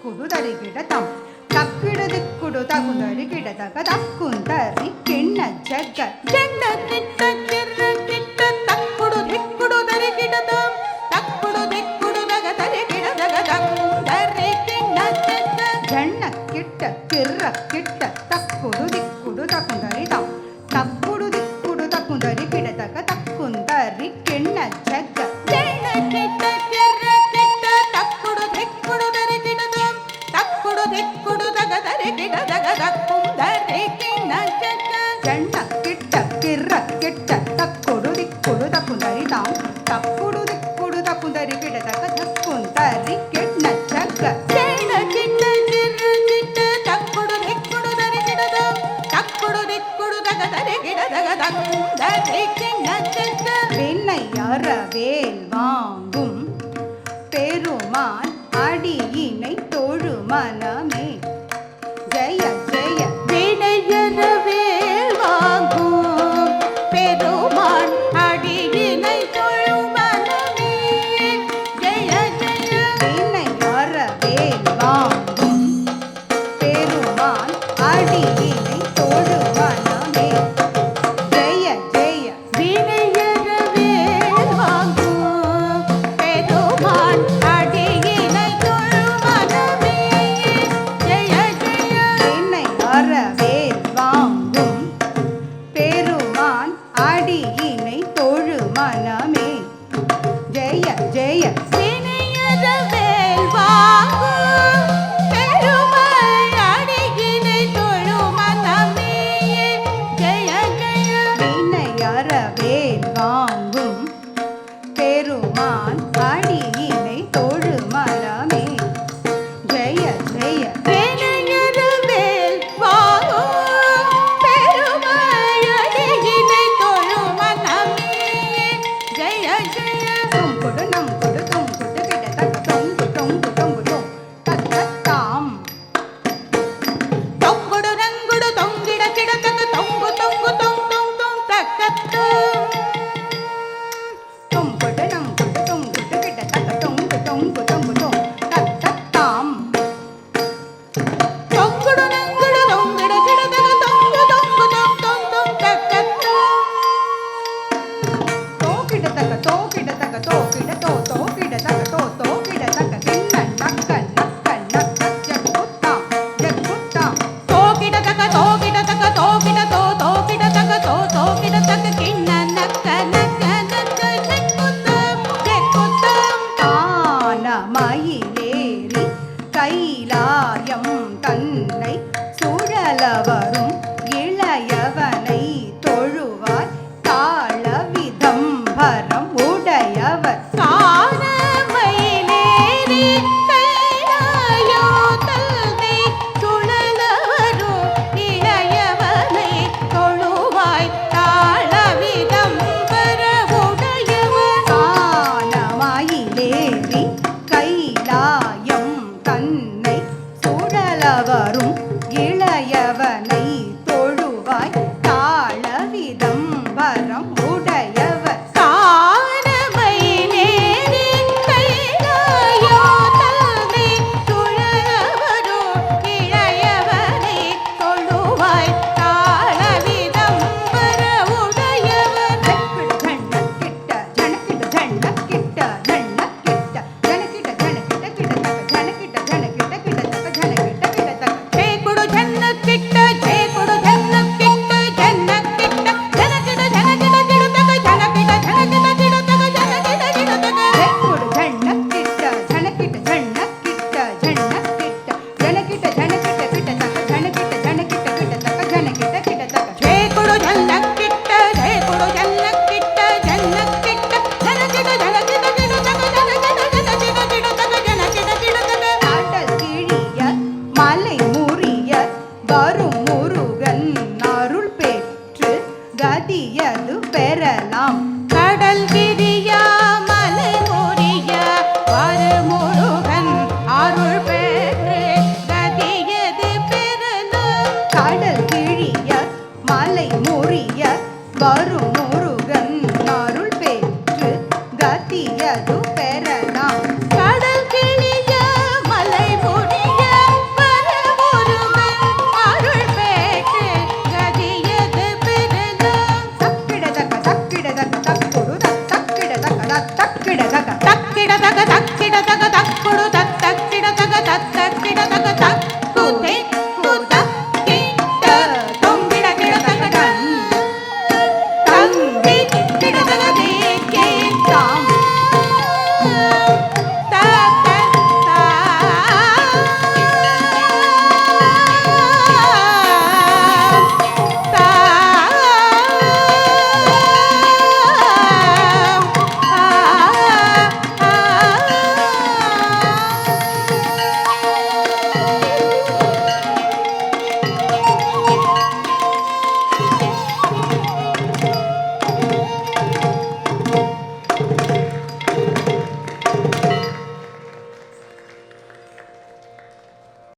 ದಿಕ್ಕುಡು ದರಿಗಿಡತಂ ತಕ್ಕಿಡ ದಿಕ್ಕುಡು ತಗುದರಿಗಿಡದಗ ತಕ್ಕುಂದರಿ ಕೆಣ್ಣ ಜಗ್ಗ ಜಂಡ ಕಿಟ್ಟ ಕಿರ್ರ ಕಿಟ್ಟ ತಕ್ಕುಡು ದಿಕ್ಕುಡು ದರಿಗಿಡತಂ ತಕ್ಕುಡು ದಿಕ್ಕುಡು ದಗ ದರಿಗಿಡದಗ ತಕ್ಕುಂದರಿ ಕೆಣ್ಣ ಜಗ್ಗ ಜಣ್ಣ ಕಿಟ್ಟ ಕಿರ್ರ ಕಿಟ್ಟ ತಕ್ಕುಡು ದಿಕ್ಕುಡು ತಕುಂದರಿತಂ ತಕ್ಕುಡು ದಿಕ್ಕುಡು ತಕುಂದರಿಗಿಡದಗ ತಕ್ಕುಂದರಿ ಕೆಣ್ಣ ಜಗ್ಗ ಜಂಡ ಕಿಟ್ಟ ಕಿರ್ರ ಕಿಟ್ಟ ತಕ್ಕುಡು ದಿಕ್ಕುಡು ದರಿಗಿಡತಂ ತಕ್ಕುಡು ದಿಕ್ಕುಡು ದಗ ದರಿಗಿಡದಗ ತಕ್ಕುಂದರಿ ಕೆಣ್ಣ ಜಗ್ಗ ಜಣ್ಣ ಕಿಟ್ಟ ಕಿರ್ರ ಕಿಟ್ಟ ತಕ್ಕುಡು ದಿಕ್ಕುಡು ತಕುಂದರಿತಂ ತಕ್ಕುಡು ದಿಕ್ಕುಡು ತಕುಂದರಿಗಿಡದಗ ತಕ್ಕುಂದರಿ ಕೆಣ್ಣ ಜಗ್ಗ ಜಂಡ ಕಿಟ್ಟ ಕಿರ್ರ ಕಿಟ್ಟ ತಕ್ಕುಡು ದಿಕ್ಕುಡು ದರಿಗಿಡತಂ ತಕ್ಕುಡು ದಿಕ್ಕುಡು ದಗ ದರಿಗಿಡದಗ ತಕ್ಕುಂದರಿ ಕೆಣ್ಣ ಜಗ್ಗ வெண்ணையார வேல் வாங்கும் பெருமான் அடியினை தொழு மனமே ஜெய ஜெய வினையற வேல் வாங்கும் பெருமான் அடியினை தொழும் மனமே ஜெய ஜெய வெண்ணையார வேல் வாங்கும் பெருமான் அடியினை தொழு மனமே ஜெய ஜெய வினையற வேல் வாங்கும் பெருமான் அடியினை தொழும் மனமே ஜெய ஜெய வெண்ணையார வேல் வாங்கும் பெருமான் அடியினை தொழு மனமே ஜெய ஜெய வினையற வேல் வாங்கும் பெருமான் அடியினை தொழும் மனமே ஜெய ஜெய வெண்ணையார வேல் வாங்கும் பெருமான் அடியினை தொழு மனமே ஜெய ஜெய வினையற வேல் வாங்கும் பெருமான் அடியினை தொழும் மனமே ஜெய ஜெய தொங்குடு நங்குடு தொங்குடு கிடதக தொங்கு தொங்கு தொங்குடு தத்தத்தாம் தொங்குடு நங்குடு தொங்கிட கிடதக தொங்கு தொங்கு தொங் தொங் தொங் தக்கத்து தொங்குடு நங்குடு தொங்குடு கிடதக தொங்கு தொங்கு தொங்குடு தத்தத்தாம் தொங்குடு நங்குடு தொங்கிட கிடதக தொங்கு தொங்கு தொங் தொங் தொங் தக்கத்து தோகிடதக தோகிடதக தோகிட தோ தோகிடதக தோ தோகிடதக கிண்ண நக்க நக்க நக்க ஜக்குத்தாம் ஜக்குத்தாம் தோகிடதக தோகிடதக தோகிட தோ தோகிடதக தோ தோகிடதக கிண்ண நக்க நக்க நக்க ஜக்குத்தம் ஜக்குத்தம் தானமயிலேறி கைலாயம் தன்னை சுழலவரும் இளையவனை தொழுவார் தாள விதம்பரம் உடையவர் காணமயிலேறி கைலாயோ தன்னை சுழலவரும் இளையவனை தொழுவாய் தாளவிதம் வரவுடையவர் தானமயிலேறி கைலாயம் தன்னை சுழலவரும்